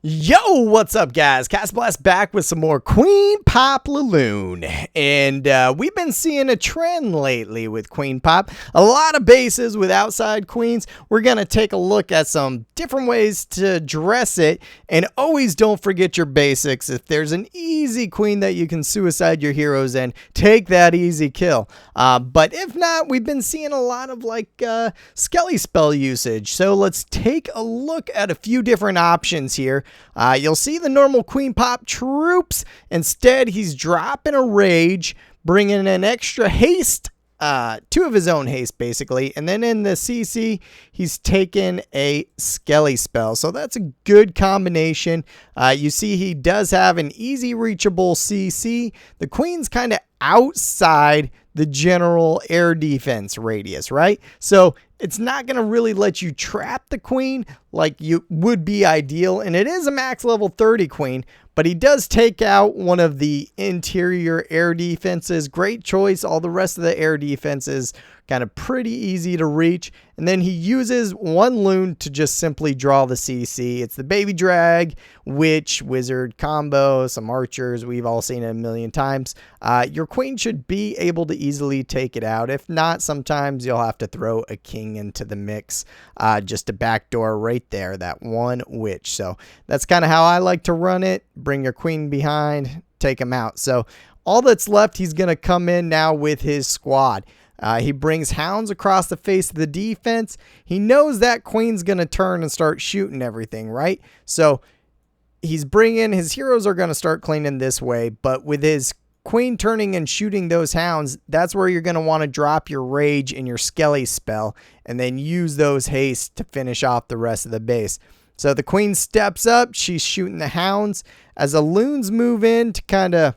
Yo, what's up, guys? CastnBlast back with some more Queen Pop LaLoon. And we've been seeing a trend lately with Queen Pop. A lot of bases with outside queens. We're going to take a look at some different ways to dress it. And always don't forget your basics. If there's an easy queen that you can suicide your heroes in, take that easy kill. But if not, we've been seeing a lot of Skelly spell usage. So let's take a look at a few different options here. You'll see the normal Queen Pop troops. Instead, he's dropping a rage, bringing an extra haste, 2 of his own haste, basically. And then in the CC, he's taken a Skelly spell. So that's a good combination. You see he does have an easy reachable CC. The queen's kind of outside the general air defense radius, right? So it's not going to really let you trap the queen like you would be ideal. And it is a max level 30 queen, but he does take out one of the interior air defenses. Great choice. All the rest of the air defenses kind of pretty easy to reach. And then he uses one loon to just simply draw the CC. It's the baby drag, witch, wizard combo, some archers. We've all seen it a million times. Your queen should be able to easily take it out. If not, sometimes you'll have to throw a king into the mix, just a backdoor right there, that one witch. So that's kind of how I like to run it. Bring your queen behind, take him out. So all that's left, he's going to come in now with his squad. He brings hounds across the face of the defense. He knows that queen's going to turn and start shooting everything, right? So he's bringing his heroes are going to start cleaning this way, but with his queen turning and shooting those hounds, that's where you're going to want to drop your rage and your Skelly spell and then use those haste to finish off the rest of the base. So the queen steps up. She's shooting the hounds as the loons move in to kind of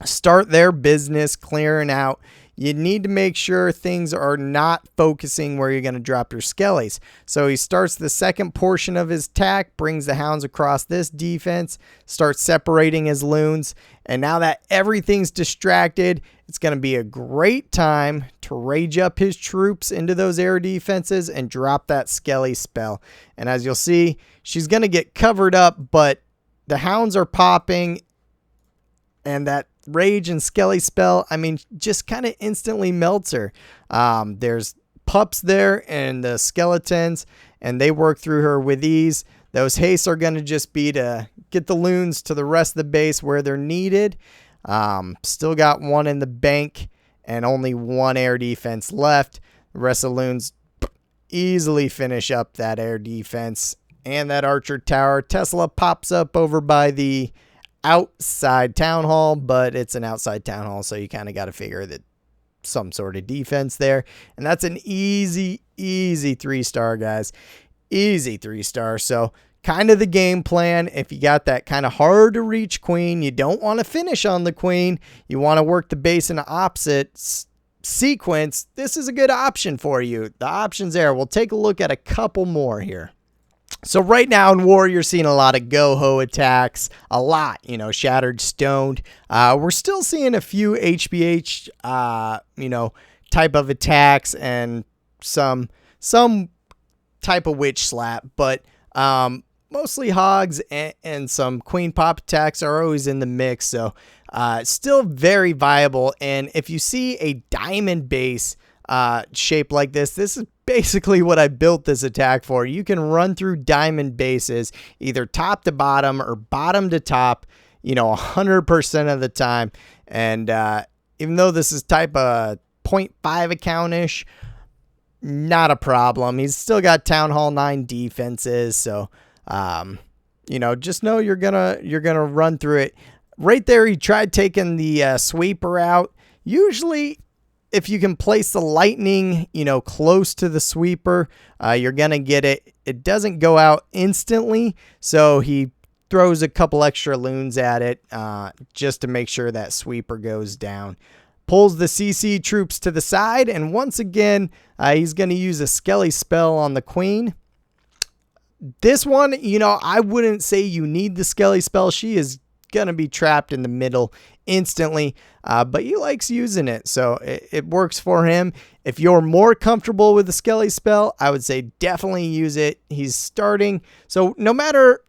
start their business clearing out. You need to make sure things are not focusing where you're going to drop your Skellies. So he starts the second portion of his attack, brings the hounds across this defense, starts separating his loons. And now that everything's distracted, it's going to be a great time to rage up his troops into those air defenses and drop that Skelly spell. And as you'll see, she's going to get covered up, but the hounds are popping and that rage and Skelly spell, I mean, just kind of instantly melts her. There's pups there and the skeletons, and they work through her with ease. Those hastes are going to just be to get the loons to the rest of the base where they're needed. Still got one in the bank and only one air defense left. The rest of the loons easily finish up that air defense and that archer tower. Tesla pops up over by the outside town hall, but it's an outside town hall, so you kind of got to figure that some sort of defense there. And that's an easy 3-star, guys. Easy 3-star. So kind of the game plan. If you got that kind of hard to reach queen, you don't want to finish on the queen, you want to work the base in the opposite sequence, this is a good option for you. The options there. We'll take a look at a couple more here. So right now in war, you're seeing a lot of go-ho attacks, a lot, shattered, stoned. We're still seeing a few HBH, type of attacks and some type of witch slap, but mostly hogs and some queen pop attacks are always in the mix. So still very viable. And if you see a diamond base shape like this is basically what I built this attack for. You can run through diamond bases either top to bottom or bottom to top, 100% of the time. And even though this is type of 0.5 account-ish, not a problem. He's still got Town Hall 9 defenses, so just know you're gonna run through it. Right there, he tried taking the sweeper out. Usually, if you can place the lightning, close to the sweeper, you're going to get it. It doesn't go out instantly, so he throws a couple extra loons at it just to make sure that sweeper goes down. Pulls the CC troops to the side, and once again, he's going to use a Skelly spell on the queen. This one, I wouldn't say you need the Skelly spell. She is going to be trapped in the middle instantly, but he likes using it, so it works for him. If you're more comfortable with the Skelly spell, I would say definitely use it. He's starting, so no matter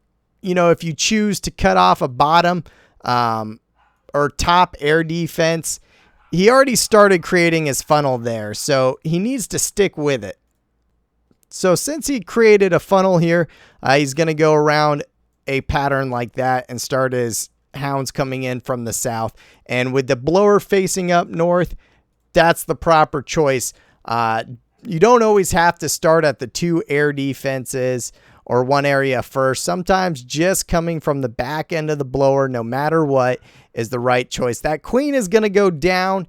you know, if you choose to cut off a bottom or top air defense, he already started creating his funnel there, so he needs to stick with it. So since he created a funnel here, he's going to go around a pattern like that and start his hounds coming in from the south. And with the blower facing up north, that's the proper choice. You don't always have to start at the 2 air defenses or 1 area first. Sometimes just coming from the back end of the blower, no matter what, is the right choice. That queen is going to go down.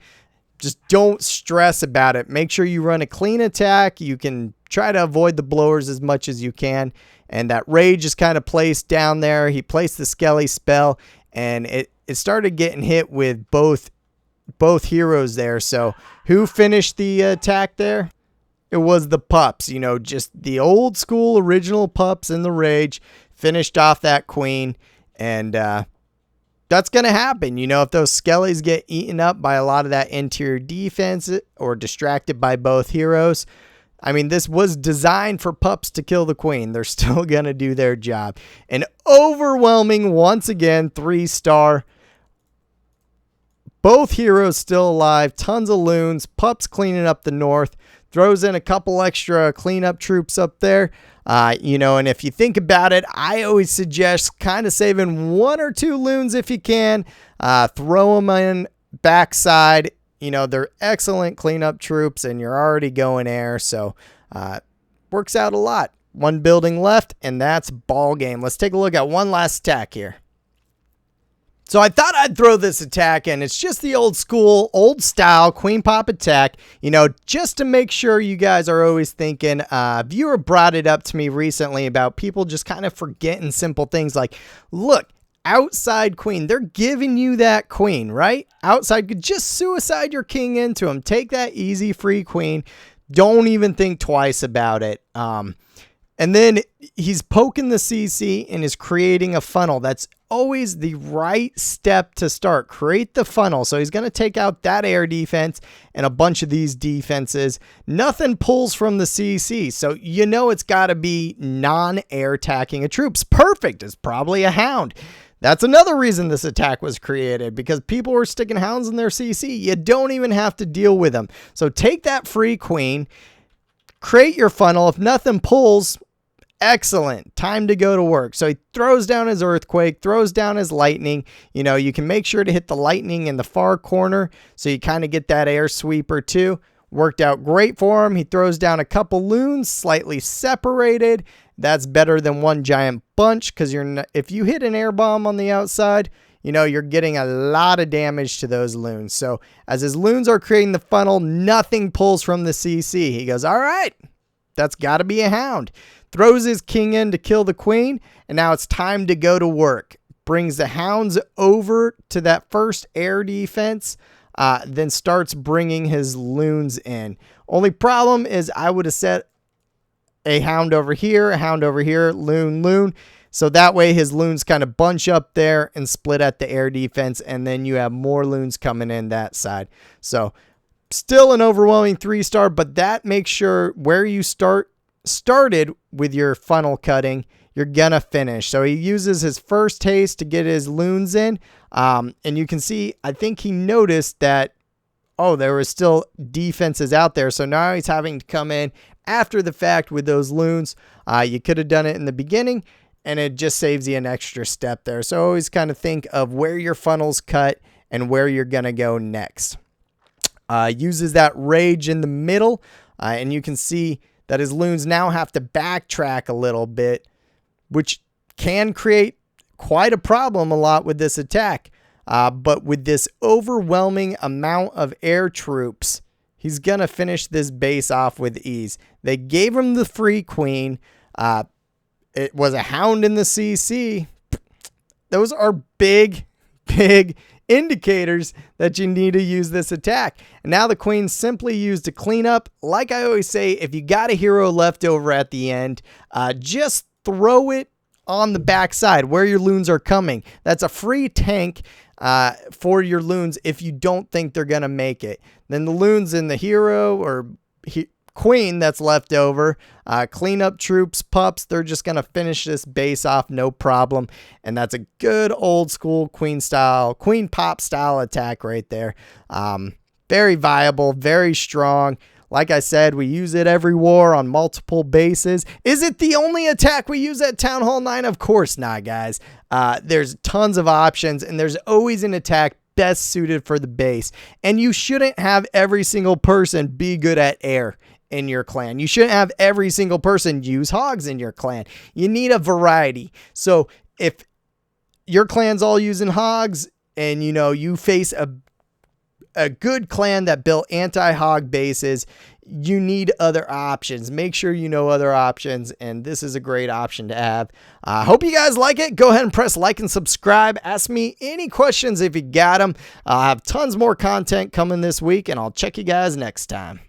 Just don't stress about it. Make sure you run a clean attack. You can try to avoid the blowers as much as you can. And that rage is kind of placed down there. He placed the Skelly spell, and it started getting hit with both heroes there. So who finished the attack there? It was the pups. You know, just the old school original pups in the rage finished off that queen. And that's going to happen. You know, if those Skellies get eaten up by a lot of that interior defense or distracted by both heroes, I mean, this was designed for pups to kill the queen. They're still going to do their job. An overwhelming, once again, 3-star. Both heroes still alive. Tons of loons. Pups cleaning up the north. Throws in a couple extra cleanup troops up there. You know, and if you think about it, I always suggest kind of saving 1 or 2 loons if you can. Throw them in backside. You know, they're excellent cleanup troops, and you're already going air, so works out a lot. 1 building left, and that's ball game. Let's take a look at one last attack here. So I thought I'd throw this attack in. It's just the old school, old style queen pop attack, you know, just to make sure you guys are always thinking. A viewer brought it up to me recently about people just kind of forgetting simple things like, look, outside queen, they're giving you that queen, right? Outside, just suicide your king into him. Take that easy free queen. Don't even think twice about it. And then he's poking the CC and is creating a funnel. That's always the right step to start. Create the funnel. So he's going to take out that air defense and a bunch of these defenses. Nothing pulls from the CC. So you know it's got to be non-air attacking troops. Perfect. It's probably a hound. That's another reason this attack was created, because people were sticking hounds in their CC. You don't even have to deal with them. So take that free queen, create your funnel. If nothing pulls, excellent. Time to go to work. So he throws down his earthquake, throws down his lightning. You know, you can make sure to hit the lightning in the far corner so you kind of get that air sweeper too. Worked out great for him. He throws down a couple loons, slightly separated. That's better than one giant bunch, because if you hit an air bomb on the outside, you know, you're getting a lot of damage to those loons. So as his loons are creating the funnel, nothing pulls from the CC. He goes, all right, that's got to be a hound. Throws his king in to kill the queen, and now it's time to go to work. Brings the hounds over to that first air defense, then starts bringing his loons in. Only problem is I would have set a hound over here, loon, loon. So that way his loons kind of bunch up there and split at the air defense, and then you have more loons coming in that side. So still an overwhelming 3-star, but that makes sure where you started with your funnel cutting, you're gonna finish. So he uses his first haste to get his loons in, and you can see, I think he noticed that, oh, there was still defenses out there. So now he's having to come in after the fact with those loons. You could have done it in the beginning, and it just saves you an extra step there. So always kind of think of where your funnel's cut and where you're gonna go next. Uses that rage in the middle, and you can see that his loons now have to backtrack a little bit, which can create quite a problem a lot with this attack. But with this overwhelming amount of air troops, he's going to finish this base off with ease. They gave him the free queen. It was a hound in the CC. Those are big, big indicators that you need to use this attack. And now the queen's simply used to clean up. Like I always say, if you got a hero left over at the end, just throw it on the backside where your loons are coming. That's a free tank for your loons if you don't think they're gonna make it. Then the loons in the hero or queen that's left over. Cleanup troops, pups, they're just going to finish this base off no problem. And that's a good old school queen pop style attack right there. Very viable, very strong. Like I said, we use it every war on multiple bases. Is it the only attack we use at Town Hall 9? Of course not, guys. There's tons of options, and there's always an attack best suited for the base. And you shouldn't have every single person be good at air in your clan. You shouldn't have every single person use hogs in your clan. You need a variety. So if your clan's all using hogs and you face a good clan that built anti-hog bases, you need other options. Make sure you know other options, and this is a great option to have. I hope you guys like it. Go ahead and press like and subscribe. Ask me any questions if you got them. I'll have tons more content coming this week, and I'll check you guys next time.